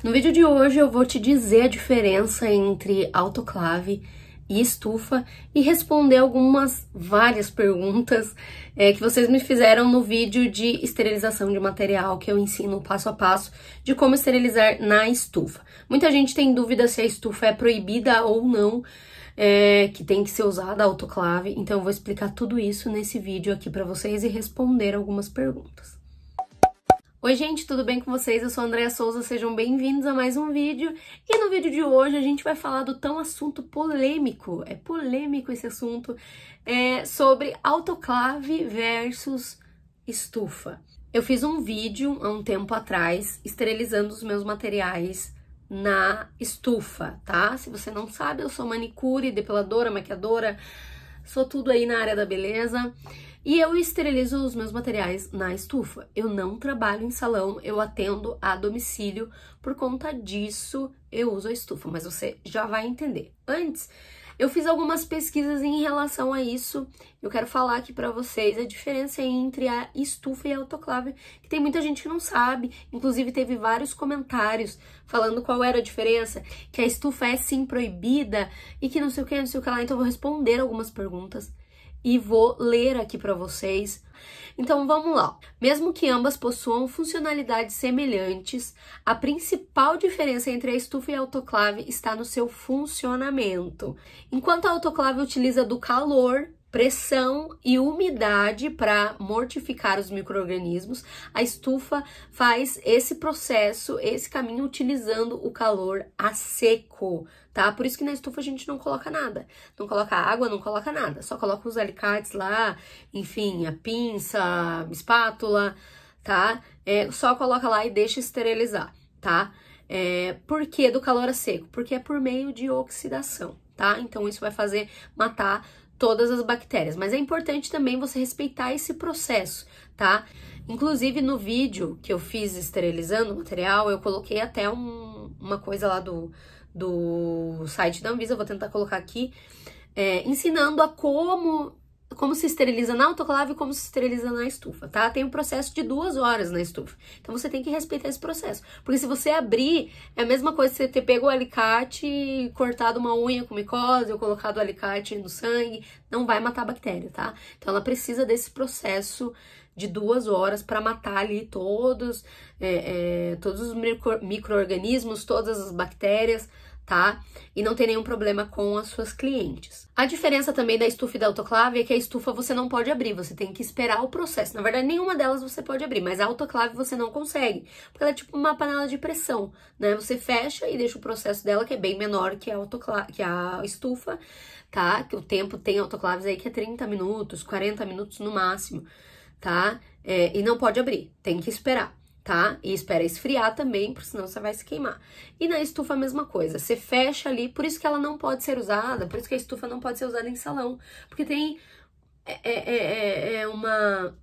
No vídeo de hoje eu vou te dizer a diferença entre autoclave e estufa e responder várias perguntas que vocês me fizeram no vídeo de esterilização de material, que eu ensino passo a passo de como esterilizar na estufa. Muita gente tem dúvida se a estufa é proibida ou não, que tem que ser usada a autoclave, então eu vou explicar tudo isso nesse vídeo aqui pra vocês e responder algumas perguntas. Oi gente, tudo bem com vocês? Eu sou a Andréa Souza, sejam bem-vindos a mais um vídeo. E no vídeo de hoje a gente vai falar do tão assunto polêmico, é polêmico esse assunto, sobre autoclave versus estufa. Eu fiz um vídeo há um tempo atrás esterilizando os meus materiais na estufa, tá? Se você não sabe, eu sou manicure, depiladora, maquiadora, sou tudo aí na área da beleza. E eu esterilizo os meus materiais na estufa. Eu não trabalho em salão, eu atendo a domicílio. Por conta disso, eu uso a estufa, mas você já vai entender. Antes, eu fiz algumas pesquisas em relação a isso. Eu quero falar aqui pra vocês a diferença entre a estufa e a autoclave, que tem muita gente que não sabe. Inclusive, teve vários comentários falando qual era a diferença, que a estufa é sim proibida e que não sei o que, não sei o que lá. Então, eu vou responder algumas perguntas e vou ler aqui para vocês. Então vamos lá. Mesmo que ambas possuam funcionalidades semelhantes, a principal diferença entre a estufa e a autoclave está no seu funcionamento. Enquanto a autoclave utiliza do calor, pressão e umidade para mortificar os micro-organismos, a estufa faz esse processo, esse caminho utilizando o calor a seco, tá? Por isso que na estufa a gente não coloca nada, não coloca água, não coloca nada, só coloca os alicates lá, enfim, a pinça, a espátula, tá? Só coloca lá e deixa esterilizar, tá? Por que do calor a seco? Porque é por meio de oxidação, tá? Então isso vai fazer matar todas as bactérias, mas é importante também você respeitar esse processo, tá? Inclusive no vídeo que eu fiz esterilizando o material, eu coloquei até uma coisa lá do site da Anvisa, vou tentar colocar aqui, ensinando a como se esteriliza na autoclave e como se esteriliza na estufa, tá? Tem um processo de 2 horas na estufa, então você tem que respeitar esse processo, porque se você abrir, é a mesma coisa que você ter pego o alicate, cortado uma unha com micose ou colocado o alicate no sangue, não vai matar a bactéria, tá? Então ela precisa desse processo de 2 horas para matar ali todos os micro-organismos, todas as bactérias, tá? E não tem nenhum problema com as suas clientes. A diferença também da estufa e da autoclave é que a estufa você não pode abrir, você tem que esperar o processo. Na verdade, nenhuma delas você pode abrir, mas a autoclave você não consegue, porque ela é tipo uma panela de pressão, né? Você fecha e deixa o processo dela, que é bem menor que a estufa, tá? Que o tempo tem autoclaves aí que é 30 minutos, 40 minutos no máximo, tá? E não pode abrir, tem que esperar. Tá? E espera esfriar também, porque senão você vai se queimar. E na estufa a mesma coisa, você fecha ali, por isso que ela não pode ser usada, por isso que a estufa não pode ser usada em salão, porque tem uma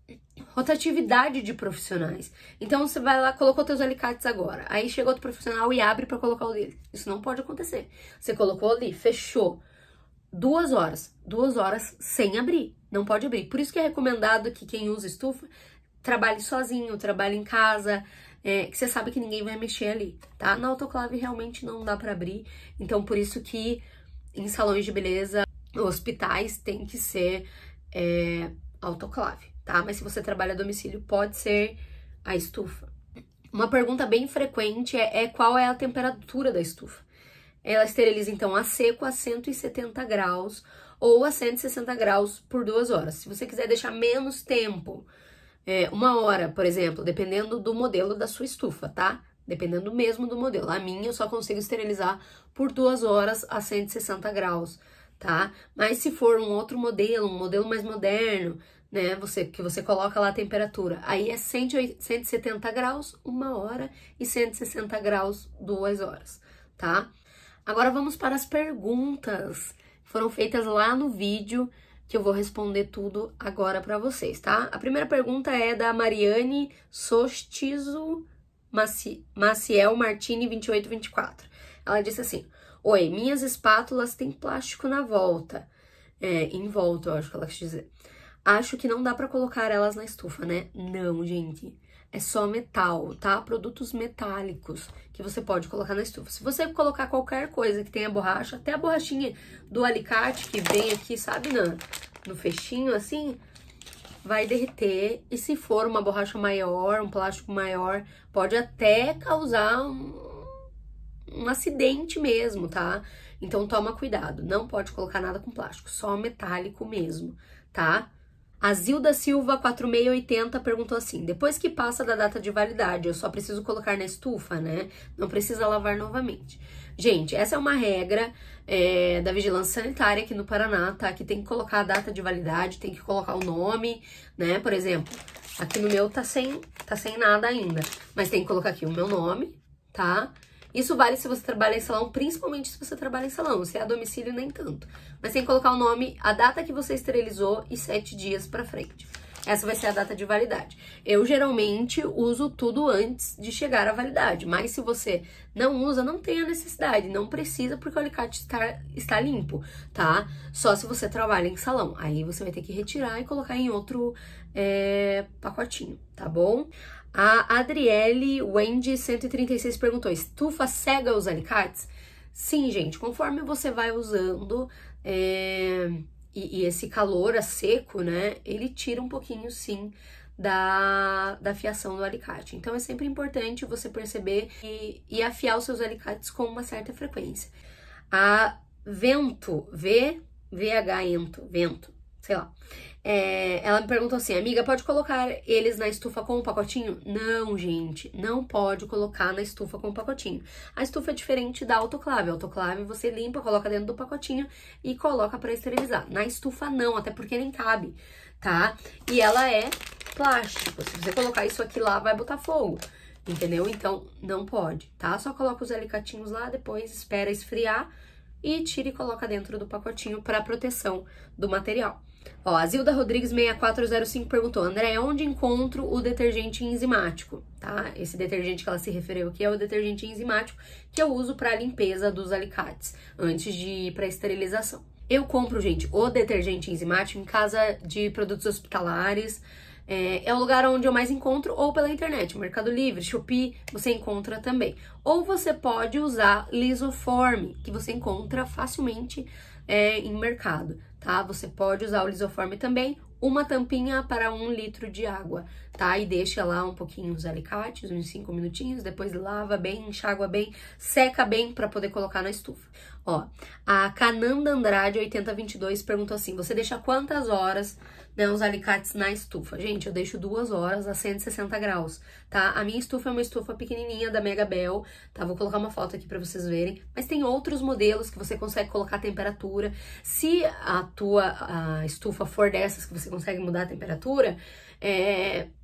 rotatividade de profissionais. Então você vai lá, colocou teus alicates agora, aí chega outro profissional e abre para colocar o dele. Isso não pode acontecer. Você colocou ali, fechou, 2 horas sem abrir, não pode abrir. Por isso que é recomendado que quem usa estufa trabalhe sozinho, trabalhe em casa, que você sabe que ninguém vai mexer ali, tá? Na autoclave realmente não dá pra abrir, então por isso que em salões de beleza, hospitais, tem que ser autoclave, tá? Mas se você trabalha a domicílio, pode ser a estufa. Uma pergunta bem frequente é qual é a temperatura da estufa. Ela esteriliza então a seco a 170 graus ou a 160 graus por 2 horas. Se você quiser deixar menos tempo, 1 hora, por exemplo, dependendo do modelo da sua estufa, tá? Dependendo mesmo do modelo. A minha eu só consigo esterilizar por 2 horas a 160 graus, tá? Mas se for um outro modelo, um modelo mais moderno, né? Que você coloca lá a temperatura, aí é 170 graus, 1 hora e 160 graus, 2 horas, tá? Agora vamos para as perguntas que foram feitas lá no vídeo, que eu vou responder tudo agora pra vocês, tá? A primeira pergunta é da Mariane Sostizo Maciel Martini 2824. Ela disse assim: oi, minhas espátulas têm plástico na volta. Em volta, eu acho que ela quis dizer. Acho que não dá pra colocar elas na estufa, né? Não, gente. é só metal, tá? Produtos metálicos que você pode colocar na estufa. Se você colocar qualquer coisa que tenha borracha, até a borrachinha do alicate que vem aqui, sabe, no fechinho assim, vai derreter. E se for uma borracha maior, um plástico maior, pode até causar um acidente mesmo, tá? Então toma cuidado, não pode colocar nada com plástico, só metálico mesmo, tá? A Zilda Silva 4680 perguntou assim: depois que passa da data de validade, eu só preciso colocar na estufa, né? Não precisa lavar novamente. Gente, essa é uma regra da Vigilância Sanitária aqui no Paraná, tá? Que tem que colocar a data de validade, tem que colocar o nome, né? Por exemplo, aqui no meu tá sem nada ainda, mas tem que colocar aqui o meu nome, tá? Isso vale se você trabalha em salão, principalmente se você trabalha em salão. Se é a domicílio, nem tanto. Mas tem que colocar o nome, a data que você esterilizou e 7 dias pra frente. Essa vai ser a data de validade. Eu, geralmente, uso tudo antes de chegar à validade. Mas se você não usa, não tem a necessidade. Não precisa, porque o alicate está limpo, tá? Só se você trabalha em salão. Aí você vai ter que retirar e colocar em outro pacotinho, tá bom? A Adriele Wendy 136 perguntou: estufa cega os alicates? Sim, gente, conforme você vai usando e esse calor a seco, né, ele tira um pouquinho, sim, da fiação do alicate. Então é sempre importante você perceber e afiar os seus alicates com uma certa frequência. A Vento, Vento, sei lá. Ela me perguntou assim: amiga, pode colocar eles na estufa com o pacotinho? Não, gente, não pode colocar na estufa com o pacotinho. A estufa é diferente da autoclave. A autoclave você limpa, coloca dentro do pacotinho e coloca pra esterilizar. Na estufa não, até porque nem cabe, tá? E ela é plástico. Se você colocar isso aqui lá, vai botar fogo, entendeu? Então, não pode, tá? Só coloca os alicatinhos lá, depois espera esfriar e tira e coloca dentro do pacotinho para proteção do material. Ó, a Zilda Rodrigues 6405 perguntou: André, onde encontro o detergente enzimático? Tá? Esse detergente que ela se referiu aqui é o detergente enzimático que eu uso para limpeza dos alicates antes de ir para esterilização. Eu compro, gente, o detergente enzimático em casa de produtos hospitalares. É o lugar onde eu mais encontro, ou pela internet, Mercado Livre, Shopee, você encontra também. Ou você pode usar Lisoform, que você encontra facilmente em mercado, tá? Você pode usar o Lisoform também, uma tampinha para 1 litro de água, tá? E deixa lá um pouquinho os alicates, uns 5 minutinhos, depois lava bem, enxágua bem, seca bem para poder colocar na estufa. Ó, a Cananda Andrade 8022 perguntou assim: você deixa quantas horas, né, os alicates na estufa? Gente, eu deixo 2 horas a 160 graus, tá? A minha estufa é uma estufa pequenininha da Mega Bell, tá? Vou colocar uma foto aqui pra vocês verem, mas tem outros modelos que você consegue colocar a temperatura. Se a tua estufa for dessas que você consegue mudar a temperatura,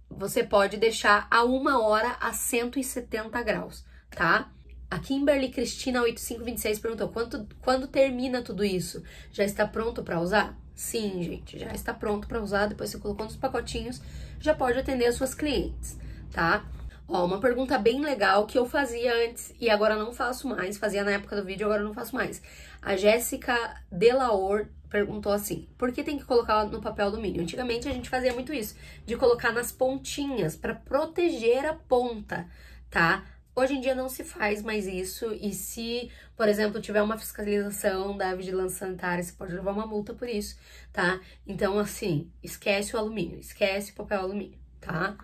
você pode deixar a 1 hora a 170 graus, tá? A Kimberly Cristina 8526 perguntou: quando termina tudo isso? Já está pronto para usar? Sim, gente, já está pronto para usar. Depois você colocou nos pacotinhos, já pode atender as suas clientes, tá? Ó, uma pergunta bem legal que eu fazia antes e agora não faço mais. Fazia na época do vídeo, agora não faço mais. A Jéssica Delaor perguntou assim: por que tem que colocar no papel alumínio? Antigamente a gente fazia muito isso, de colocar nas pontinhas para proteger a ponta, tá? Hoje em dia não se faz mais isso, e se, por exemplo, tiver uma fiscalização da Vigilância Sanitária, você pode levar uma multa por isso, tá? Então, assim, esquece o alumínio, esquece o papel alumínio, tá?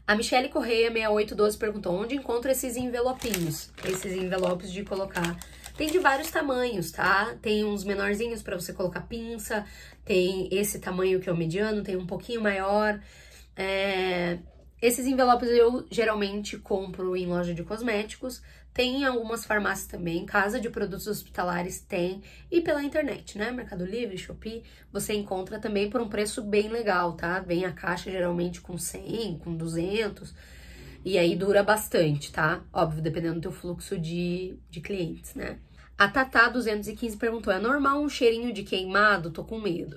A Michele Correia 6812 perguntou: onde encontra esses envelopinhos? Esses envelopes de colocar. Tem de vários tamanhos, tá? Tem uns menorzinhos para você colocar pinça, tem esse tamanho que é o mediano, tem um pouquinho maior. Esses envelopes eu geralmente compro em loja de cosméticos, tem em algumas farmácias também, casa de produtos hospitalares tem, e pela internet, né? Mercado Livre, Shopee, você encontra também por um preço bem legal, tá? Vem a caixa geralmente com 100, com 200, e aí dura bastante, tá? Óbvio, dependendo do teu fluxo de clientes, né? A Tatá 215 perguntou: é normal um cheirinho de queimado? Tô com medo.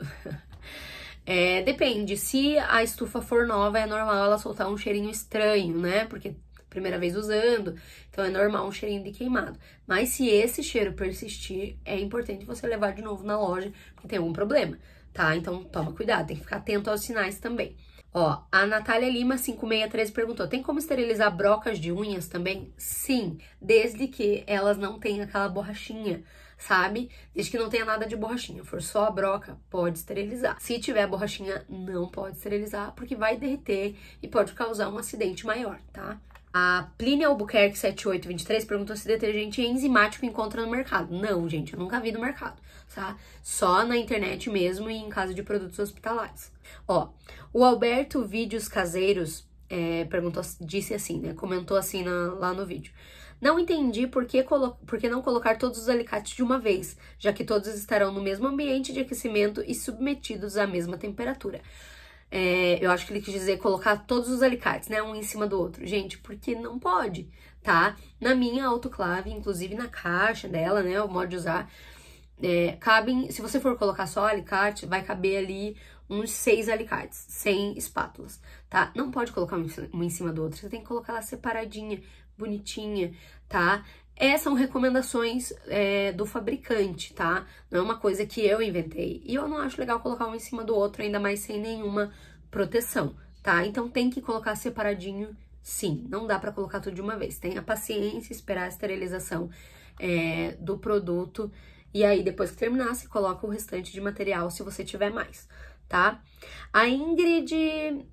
Depende, se a estufa for nova, é normal ela soltar um cheirinho estranho, né? Porque primeira vez usando, então é normal um cheirinho de queimado. Mas se esse cheiro persistir, é importante você levar de novo na loja, porque tem algum problema, tá? Então toma cuidado, tem que ficar atento aos sinais também. Ó, a Natália Lima 563 perguntou, tem como esterilizar brocas de unhas também? Sim, desde que elas não tenham aquela borrachinha, sabe? Desde que não tenha nada de borrachinha. For só a broca, pode esterilizar. Se tiver borrachinha, não pode esterilizar, porque vai derreter e pode causar um acidente maior, tá? A Plínia Albuquerque 7823 perguntou se detergente enzimático encontra no mercado. Não, gente, eu nunca vi no mercado, tá? Só na internet mesmo e em casa de produtos hospitalares. Ó, o Alberto Vídeos Caseiros disse assim, né? Comentou assim lá no vídeo. Não entendi por que não colocar todos os alicates de uma vez, já que todos estarão no mesmo ambiente de aquecimento e submetidos à mesma temperatura. Eu acho que ele quis dizer colocar todos os alicates, né, um em cima do outro. Gente, porque não pode, tá? Na minha autoclave, inclusive na caixa dela, né, o modo de usar, cabem, se você for colocar só alicate, vai caber ali uns 6 alicates, sem espátulas, tá? Não pode colocar um em cima do outro, você tem que colocar ela separadinha, bonitinha, tá? Essas são recomendações do fabricante, tá? Não é uma coisa que eu inventei. E eu não acho legal colocar um em cima do outro, ainda mais sem nenhuma proteção, tá? Então tem que colocar separadinho, sim. Não dá pra colocar tudo de uma vez. Tenha paciência, esperar a esterilização do produto. E aí, depois que terminar, você coloca o restante de material, se você tiver mais, tá? A Ingrid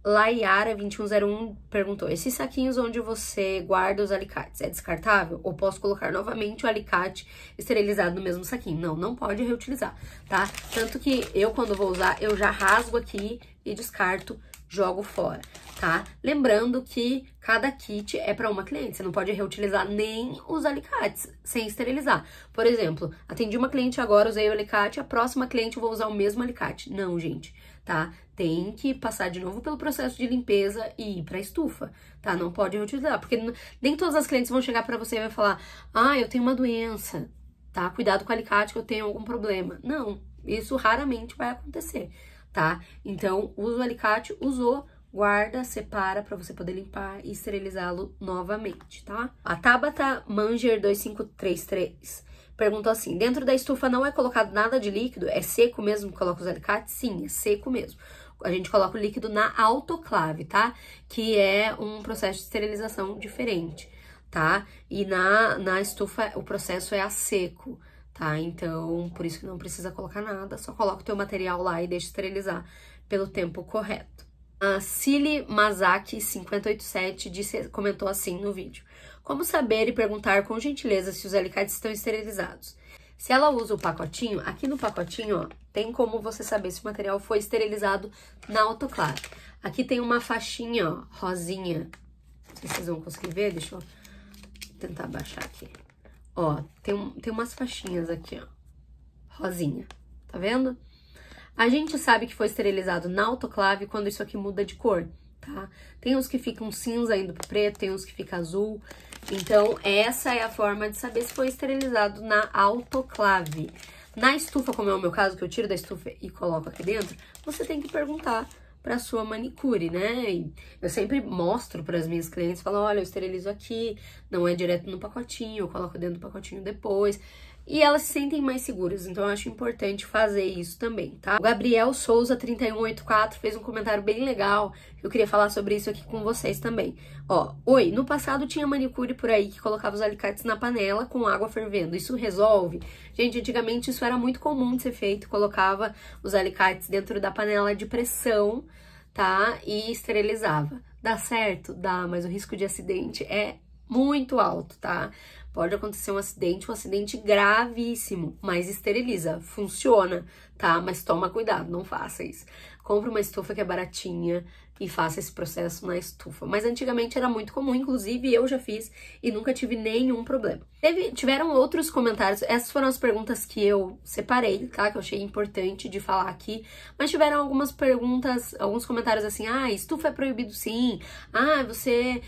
Laiara 2101 perguntou, esses saquinhos onde você guarda os alicates, é descartável? Ou posso colocar novamente o alicate esterilizado no mesmo saquinho? Não, não pode reutilizar, tá? Tanto que eu, quando vou usar, eu já rasgo aqui e descarto, jogo fora, tá? Lembrando que cada kit é para uma cliente, você não pode reutilizar nem os alicates sem esterilizar. Por exemplo, atendi uma cliente agora, usei o alicate, a próxima cliente eu vou usar o mesmo alicate. Não, gente, tá? Tem que passar de novo pelo processo de limpeza e ir pra estufa, tá? Não pode reutilizar, porque nem todas as clientes vão chegar pra você e vai falar, ah, eu tenho uma doença, tá? Cuidado com o alicate que eu tenho algum problema. Não, isso raramente vai acontecer, tá? Então, usa o alicate, usou, guarda, separa pra você poder limpar e esterilizá-lo novamente, tá? A Tabata Manger 2533 perguntou assim, dentro da estufa não é colocado nada de líquido? É seco mesmo que coloca os alicates? Sim, é seco mesmo. A gente coloca o líquido na autoclave, tá? Que é um processo de esterilização diferente, tá? E na estufa o processo é a seco, tá? Então, por isso que não precisa colocar nada, só coloca o teu material lá e deixa esterilizar pelo tempo correto. A Cili Mazaki 587 comentou assim no vídeo. Como saber e perguntar com gentileza se os alicates estão esterilizados? Se ela usa o pacotinho, aqui no pacotinho, ó, tem como você saber se o material foi esterilizado na autoclave. Aqui tem uma faixinha, ó, rosinha. Não sei se vocês vão conseguir ver, deixa eu tentar baixar aqui. Ó, tem umas faixinhas aqui, ó, rosinha, tá vendo? A gente sabe que foi esterilizado na autoclave quando isso aqui muda de cor, tá? Tem uns que ficam cinza indo pro preto, tem uns que fica azul. Então, essa é a forma de saber se foi esterilizado na autoclave. Na estufa, como é o meu caso, que eu tiro da estufa e coloco aqui dentro, você tem que perguntar para sua manicure, né? E eu sempre mostro para as minhas clientes, falo, olha, eu esterilizo aqui, não é direto no pacotinho, eu coloco dentro do pacotinho depois. E elas se sentem mais seguras, então eu acho importante fazer isso também, tá? O Gabriel Souza 3184 fez um comentário bem legal, eu queria falar sobre isso aqui com vocês também. Ó, oi, no passado tinha manicure por aí que colocava os alicates na panela com água fervendo, isso resolve? Gente, antigamente isso era muito comum de ser feito, colocava os alicates dentro da panela de pressão, tá? E esterilizava. Dá certo? Dá, mas o risco de acidente é muito alto, tá? Pode acontecer um acidente gravíssimo, mas esteriliza, funciona, tá? Mas toma cuidado, não faça isso. Compre uma estufa que é baratinha e faça esse processo na estufa. Mas antigamente era muito comum, inclusive eu já fiz e nunca tive nenhum problema. Tiveram outros comentários, essas foram as perguntas que eu separei, tá? Que eu achei importante de falar aqui, mas tiveram algumas perguntas, alguns comentários assim, ah, estufa é proibido sim, ah, você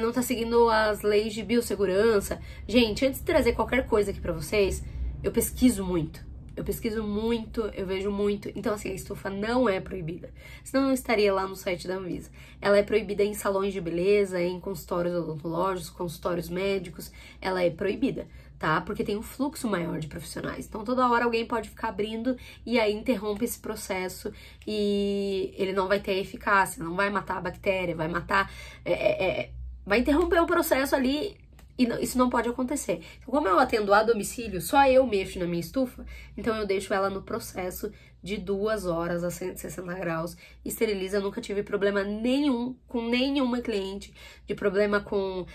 não tá seguindo as leis de biossegurança. Gente, antes de trazer qualquer coisa aqui pra vocês, eu pesquiso muito. Eu vejo muito. Então, assim, a estufa não é proibida. Senão não estaria lá no site da Anvisa. Ela é proibida em salões de beleza, em consultórios odontológicos, consultórios médicos. Ela é proibida, tá? Porque tem um fluxo maior de profissionais. Então, toda hora alguém pode ficar abrindo e aí interrompe esse processo e ele não vai ter eficácia, não vai matar a bactéria, vai matar... vai interromper o processo ali e isso não pode acontecer. Então, como eu atendo a domicílio, só eu mexo na minha estufa, então eu deixo ela no processo de 2 horas a 160 graus, esteriliza. Eu nunca tive problema nenhum com nenhuma cliente, de problema com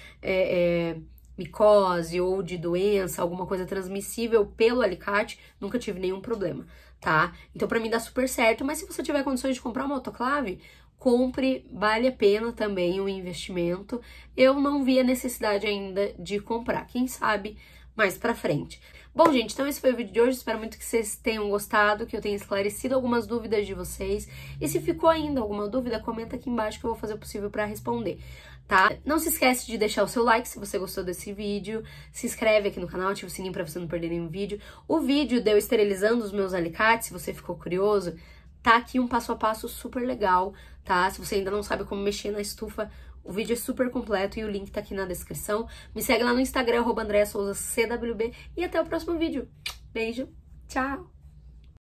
micose ou de doença, alguma coisa transmissível pelo alicate, nunca tive nenhum problema, tá? Então pra mim dá super certo, mas se você tiver condições de comprar uma autoclave, compre, vale a pena também o investimento. Eu não vi a necessidade ainda de comprar, quem sabe mais pra frente. Bom, gente, então esse foi o vídeo de hoje, espero muito que vocês tenham gostado, que eu tenha esclarecido algumas dúvidas de vocês. E se ficou ainda alguma dúvida, comenta aqui embaixo que eu vou fazer o possível pra responder, tá? Não se esquece de deixar o seu like se você gostou desse vídeo, se inscreve aqui no canal, ativa o sininho pra você não perder nenhum vídeo. O vídeo de eu esterilizando os meus alicates, se você ficou curioso, tá aqui um passo a passo super legal, tá? Se você ainda não sabe como mexer na estufa, o vídeo é super completo e o link tá aqui na descrição. Me segue lá no Instagram, @AndreaSouzaCWB, e até o próximo vídeo. Beijo, tchau!